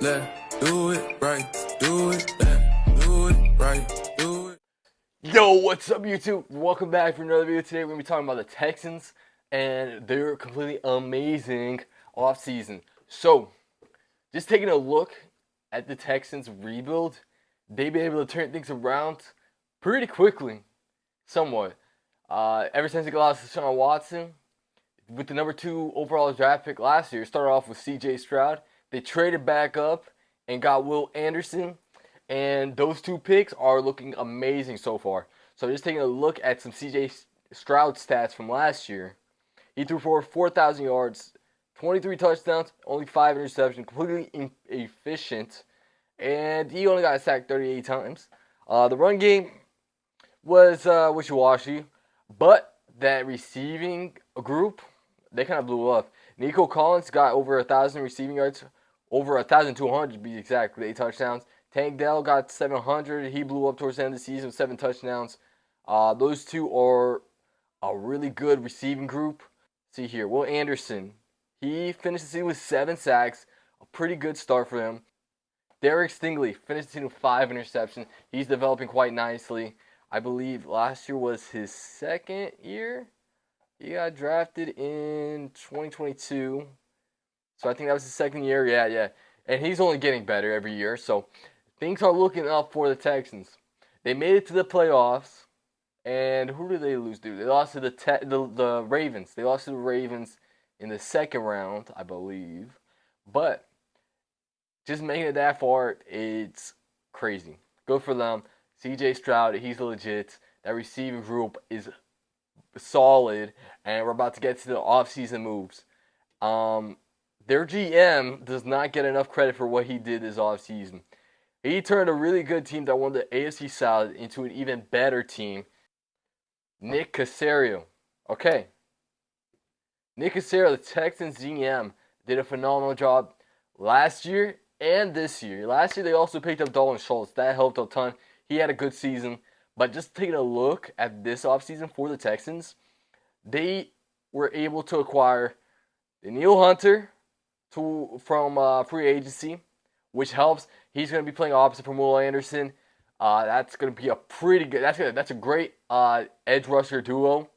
Let's do it right, do it, let's do it right, do it. Yo, what's up YouTube? Welcome back for another video. Today we're going to be talking about the Texans and their completely amazing offseason. So, just taking a look at the Texans rebuild, they've been able to turn things around pretty quickly, somewhat. Ever since they lost Deshaun Watson, with the number 2 overall draft pick last year, started off with C.J. Stroud. They traded back up and got Will Anderson. And those 2 picks are looking amazing so far. So just taking a look at some C.J. Stroud stats from last year. He threw for 4,000 yards, 23 touchdowns, only 5 interceptions, completely efficient. And he only got sacked 38 times. The run game was wishy-washy. But that receiving group, they kind of blew up. Nico Collins got over 1,000 receiving yards, over 1,200 to be exact, with 8 touchdowns. Tank Dell got 700. He blew up towards the end of the season with 7 touchdowns. Those 2 are a really good receiving group. See here, Will Anderson. He finished the season with 7 sacks. A pretty good start for him. Derek Stingley finished the season with 5 interceptions. He's developing quite nicely. I believe last year was his 2nd year. He got drafted in 2022. So I think that was his 2nd year. Yeah. And he's only getting better every year. So things are looking up for the Texans. They made it to the playoffs. And who did they lose to? They lost to the Ravens. They lost to the Ravens in the 2nd round, I believe. But just making it that far, it's crazy. Good for them. C.J. Stroud, he's legit. That receiving group is solid. And we're about to get to the offseason moves. Their GM does not get enough credit for what he did this offseason. He turned a really good team that won the AFC South into an even better team. Nick Caserio. Okay. Nick Caserio, the Texans GM, did a phenomenal job last year and this year. Last year, they also picked up Dalton Schultz. That helped a ton. He had a good season. But just taking a look at this offseason for the Texans, they were able to acquire Danielle Hunter from free agency, which helps. He's going to be playing opposite from Will Anderson. That's going to be a pretty good. That's a great edge rusher duo.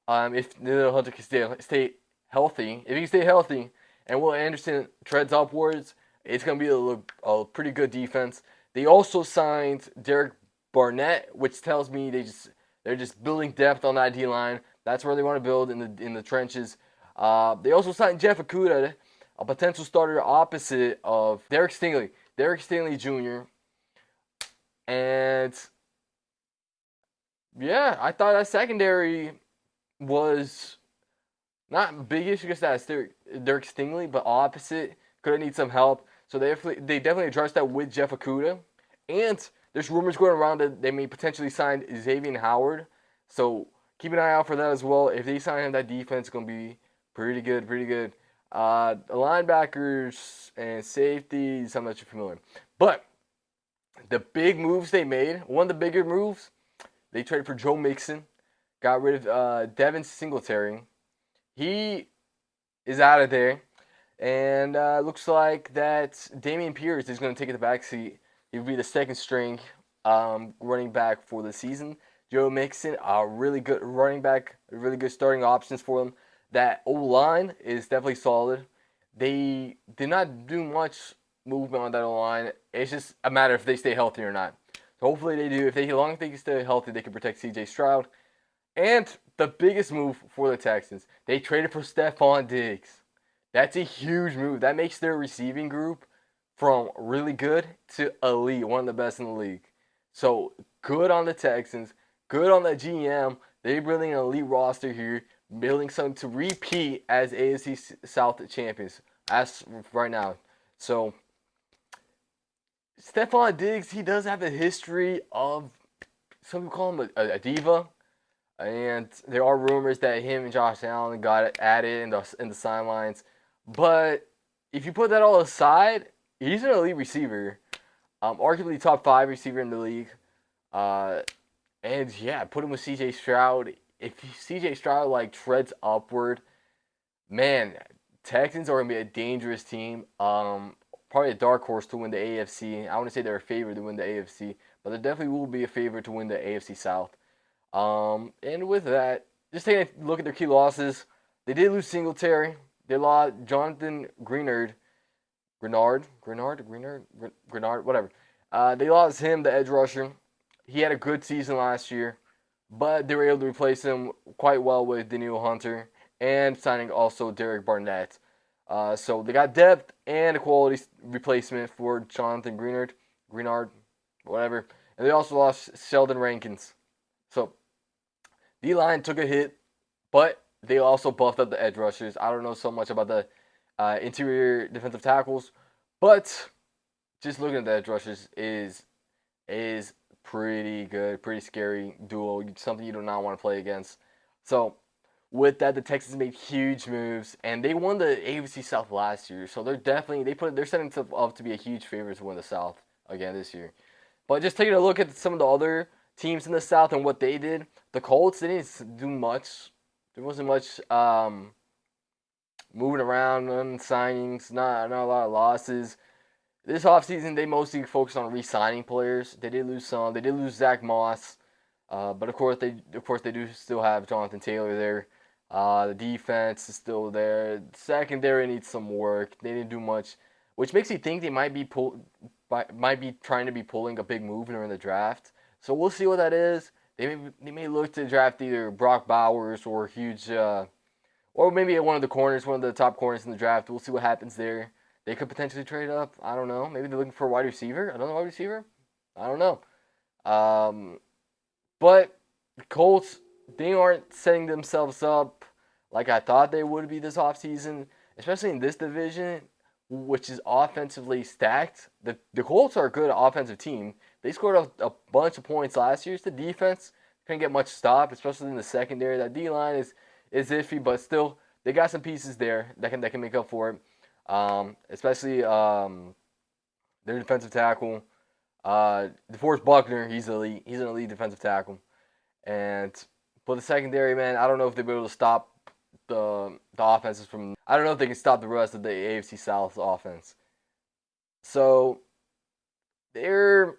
If Danielle Hunter can stay healthy, if he can stay healthy, and Will Anderson treads upwards, it's going to be a pretty good defense. They also signed Derek Barnett, which tells me they're just building depth on that D line. That's where they want to build in the trenches. They also signed Jeff Okudah, a potential starter opposite of Derek Stingley Jr. And yeah, I thought that secondary was not big issue against that Derek Stingley, but opposite. Could need some help. So they definitely addressed that with Jeff Okudah. And there's rumors going around that they may potentially sign Xavier Howard. So keep an eye out for that as well. If they sign him, that defense is going to be pretty good. The linebackers and safeties, I'm not too familiar. But the big moves they made, one of the bigger moves, they traded for Joe Mixon, got rid of Devin Singletary. He is out of there. And looks like that Dameon Pierce is going to take the backseat. He'll be the 2nd string running back for the season. Joe Mixon, a really good running back, really good starting options for them. That O-line is definitely solid. They did not do much movement on that O-line. It's just a matter if they stay healthy or not. So hopefully they do. As long as they can stay healthy, they can protect C.J. Stroud. And the biggest move for the Texans, they traded for Stephon Diggs. That's a huge move. That makes their receiving group from really good to elite, one of the best in the league. So good on the Texans, good on the GM. They're building an elite roster here, building something to repeat as AFC South champions as right now. So Stephon Diggs, he does have a history of, some people call him a diva. And there are rumors that him and Josh Allen got added in the sidelines. But if you put that all aside, he's an elite receiver. Arguably top 5 receiver in the league. And yeah, put him with C.J. Stroud. If C.J. Stroud treads upward, man, Texans are going to be a dangerous team. probably a dark horse to win the AFC. I wouldn't say they're a favorite to win the AFC, but they definitely will be a favorite to win the AFC South. And with that, just taking a look at their key losses, they did lose Singletary. They lost Jonathan Greenard, whatever. They lost him, the edge rusher. He had a good season last year, but they were able to replace him quite well with Daniel Hunter and signing also Derek Barnett. So they got depth and a quality replacement for Jonathan Greenard, whatever. And they also lost Sheldon Rankins. So D-line took a hit, but they also buffed up the edge rushers. I don't know so much about the interior defensive tackles, but just looking at the edge rushers is pretty good, pretty scary duo, something you do not want to play against. So with that, the Texans made huge moves, and they won the AFC South last year. So they're setting themselves up to be a huge favorite to win the South again this year. But just taking a look at some of the other teams in the South and what they did, the Colts, they didn't do much. There wasn't much moving around, signings, not a lot of losses. This offseason, they mostly focused on re-signing players. They did lose some. They did lose Zach Moss, but of course they do still have Jonathan Taylor there. The defense is still there. Secondary needs some work. They didn't do much, which makes me think they might be trying to be pulling a big move during the draft. So we'll see what that is. They may look to draft either Brock Bowers or or maybe one of the top corners in the draft. We'll see what happens there. They could potentially trade up. I don't know. Maybe they're looking for a wide receiver. Another wide receiver. I don't know. But the Colts, they aren't setting themselves up like I thought they would be this offseason, especially in this division, which is offensively stacked. The Colts are a good offensive team. They scored a bunch of points last year. The defense couldn't get much stop, especially in the secondary. That D-line is iffy, but still, they got some pieces there that can make up for it. Especially their defensive tackle, DeForest Buckner. He's elite. He's an elite defensive tackle. But the secondary, man, I don't know if they'll be able to stop the offenses from. I don't know if they can stop the rest of the AFC South offense. So they're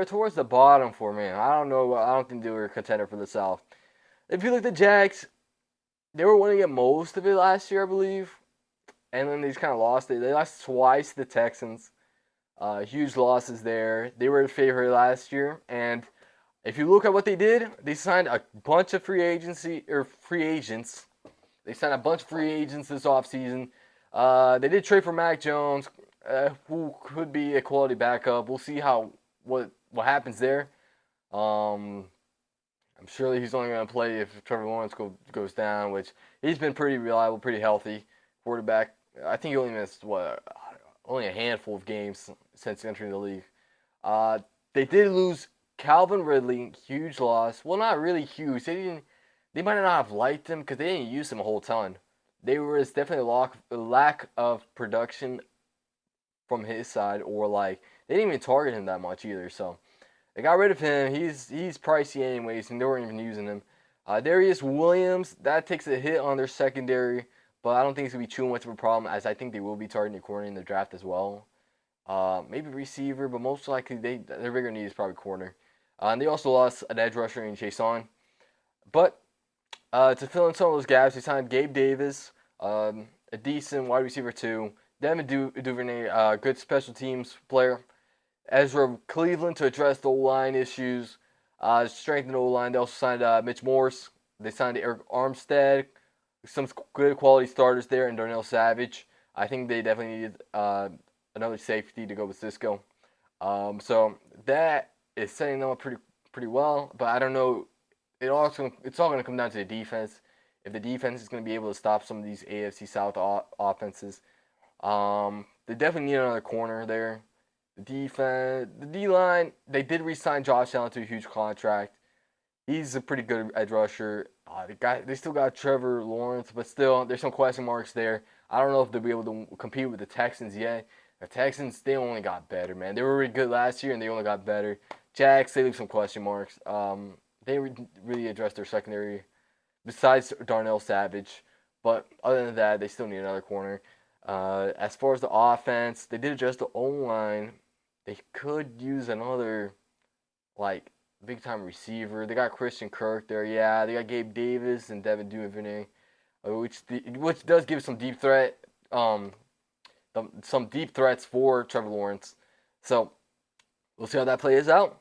towards the bottom for me. I don't know. I don't think they were a contender for the South. If you look at the Jags, they were winning at most of it last year, I believe. And then they just kind of lost it. They lost twice to the Texans. Huge losses there. They were the favorite last year. And if you look at what they did, they signed a bunch of free agents. They signed a bunch of free agents this offseason. They did trade for Mac Jones, who could be a quality backup. We'll see what happens there. I'm sure he's only going to play if Trevor Lawrence goes down, which he's been pretty reliable, pretty healthy quarterback. I think he only missed only a handful of games since entering the league. They did lose Calvin Ridley, huge loss. Well, not really huge. They might not have liked him because they didn't use him a whole ton. There was definitely a lack of production from his side, or they didn't even target him that much either. So they got rid of him. He's pricey anyways, and they weren't even using him. Darius Williams, that takes a hit on their secondary. But I don't think it's going to be too much of a problem, as I think they will be targeting a corner in the draft as well. Maybe receiver, but most likely their bigger need is probably corner. And they also lost an edge rusher in Jason. But to fill in some of those gaps, they signed Gabe Davis, a decent wide receiver too. Devin Duvernay, good special teams player. Ezra Cleveland to address the O-line issues, strengthen the O-line. They also signed Mitch Morse. They signed Eric Armstead. Some good quality starters there, and Darnell Savage. I think they definitely needed another safety to go with Cisco. So that is setting them up pretty well. But I don't know. It's all going to come down to the defense. If the defense is going to be able to stop some of these AFC South offenses, they definitely need another corner there. The defense, the D-line, they did re-sign Josh Allen to a huge contract. He's a pretty good edge rusher. They still got Trevor Lawrence, but still, there's some question marks there. I don't know if they'll be able to compete with the Texans yet. The Texans, they only got better, man. They were really good last year, and they only got better. Jags, they leave some question marks. They really addressed their secondary, besides Darnell Savage. But other than that, they still need another corner. As far as the offense, they did adjust the O-line. They could use another, like, big-time receiver. They got Christian Kirk there, yeah. They got Gabe Davis and Devin Duvernay, which does give some deep threat, some deep threats for Trevor Lawrence. So we'll see how that plays out.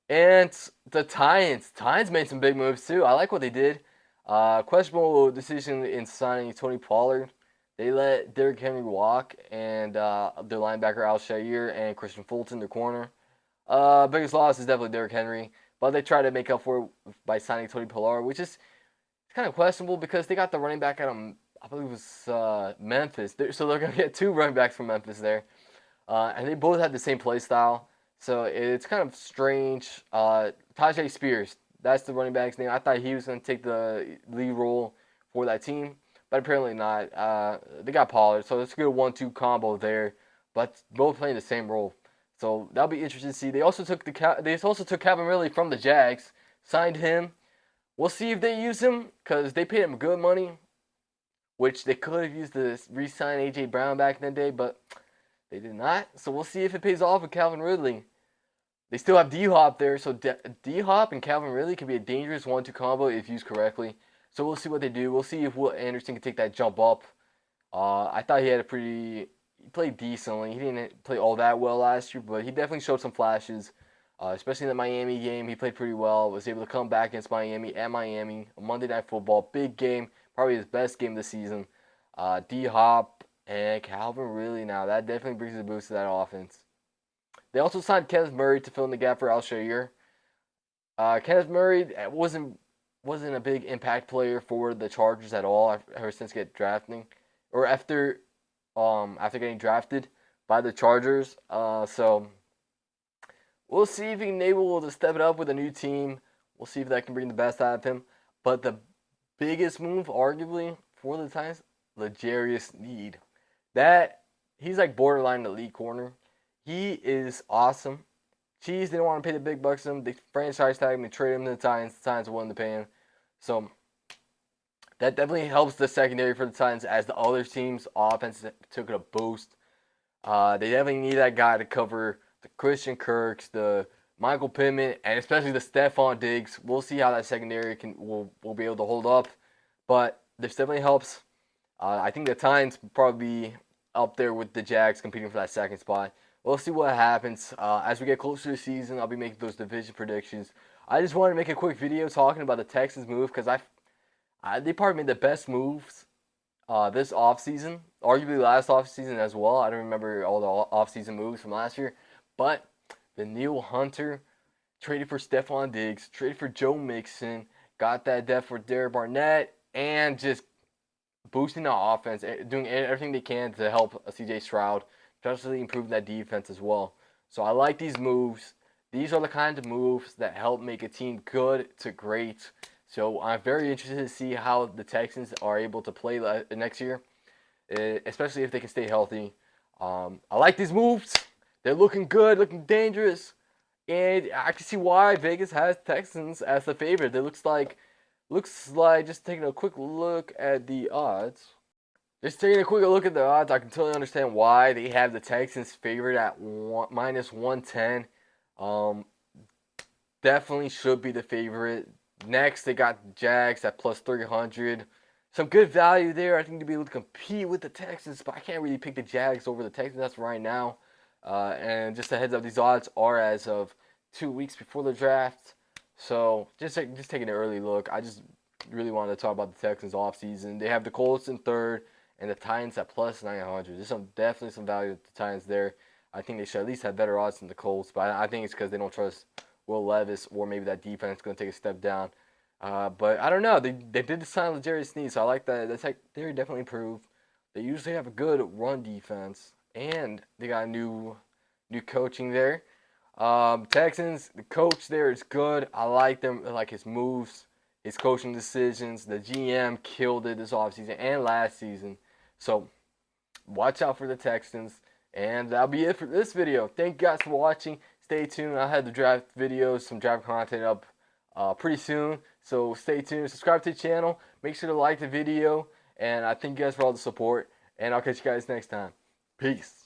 And the Titans made some big moves too. I like what they did. Questionable decision in signing Tony Pollard. They let Derrick Henry walk, and their linebacker Al-Shaair and Christian Fulton, their corner. Biggest loss is definitely Derrick Henry, but they tried to make up for it by signing Tony Pollard, which is kind of questionable because they got the running back out of, I believe it was Memphis. So they're going to get two running backs from Memphis there. And they both had the same play style. So it's kind of strange. Tajay Spears, that's the running back's name. I thought he was going to take the lead role for that team, but apparently not. They got Pollard, so it's a good 1-2 combo there, but both playing the same role. So that'll be interesting to see. They also took Calvin Ridley from the Jags, signed him. We'll see if they use him because they paid him good money, which they could have used to re-sign A.J. Brown back in the day, but they did not. So we'll see if it pays off with Calvin Ridley. They still have D-Hop there, so D-Hop and Calvin Ridley can be a dangerous 1-2 combo if used correctly. So we'll see what they do. We'll see if Will Anderson can take that jump up. I thought he played decently. He didn't play all that well last year, but he definitely showed some flashes, especially in the Miami game. He played pretty well, was able to come back against Miami at Miami, Monday Night Football, big game, probably his best game this season. D-Hop and Calvin Ridley now, that definitely brings a boost to that offense. They also signed Kenneth Murray to fill in the gap for Al-Shaair. Kenneth Murray wasn't a big impact player for the Chargers at all ever since getting getting drafted by the Chargers. So we'll see if he's able to step it up with a new team. We'll see if that can bring the best out of him. But the biggest move, arguably, for the Titans, L'Jarius Sneed. He's like borderline elite corner. He is awesome. Chiefs didn't want to pay the big bucks to him. They franchise tag him and trade him to the Titans. The Titans willing to pay him. So that definitely helps the secondary for the Titans as the other teams' offense took a boost. They definitely need that guy to cover the Christian Kirks, the Michael Pittman, and especially the Stephon Diggs. We'll see how that secondary will be able to hold up. But this definitely helps. I think the Titans will probably be up there with the Jags competing for that second spot. We'll see what happens. As we get closer to the season, I'll be making those division predictions. I just wanted to make a quick video talking about the Texans move because they probably made the best moves this offseason, arguably last offseason as well. I don't remember all the offseason moves from last year. But the Neil Hunter traded for Stephon Diggs, traded for Joe Mixon, got that depth for Derek Barnett, and just boosting the offense, doing everything they can to help C.J. Stroud, especially improve that defense as well. So I like these moves. These are the kinds of moves that help make a team good to great. So I'm very interested to see how the Texans are able to play next year, especially if they can stay healthy. I like these moves. They're looking good, looking dangerous. And I can see why Vegas has Texans as the favorite. It looks like just taking a quick look at the odds. I can totally understand why they have the Texans favored at -110. Definitely should be the favorite. Next, they got the Jags at +300. Some good value there. I think to be able to compete with the Texans, but I can't really pick the Jags over the Texans. That's right now. And just a heads up, these odds are as of 2 weeks before the draft. So just taking an early look. I just really wanted to talk about the Texans offseason. They have the Colts in third and the Titans at +900. There's definitely some value with the Titans there. I think they should at least have better odds than the Colts, but I think it's because they don't trust Will Levis, or maybe that defense is going to take a step down. But I don't know. They did sign L'Jarius Sneed, so I like that. That's like they definitely improved. They usually have a good run defense, and they got new coaching there. Texans, the coach there is good. I like them. I like his moves, his coaching decisions. The GM killed it this offseason and last season. So watch out for the Texans. And that'll be it for this video. Thank you guys for watching. Stay tuned. I'll have the draft videos, some draft content up pretty soon. So stay tuned. Subscribe to the channel. Make sure to like the video. And I thank you guys for all the support. And I'll catch you guys next time. Peace.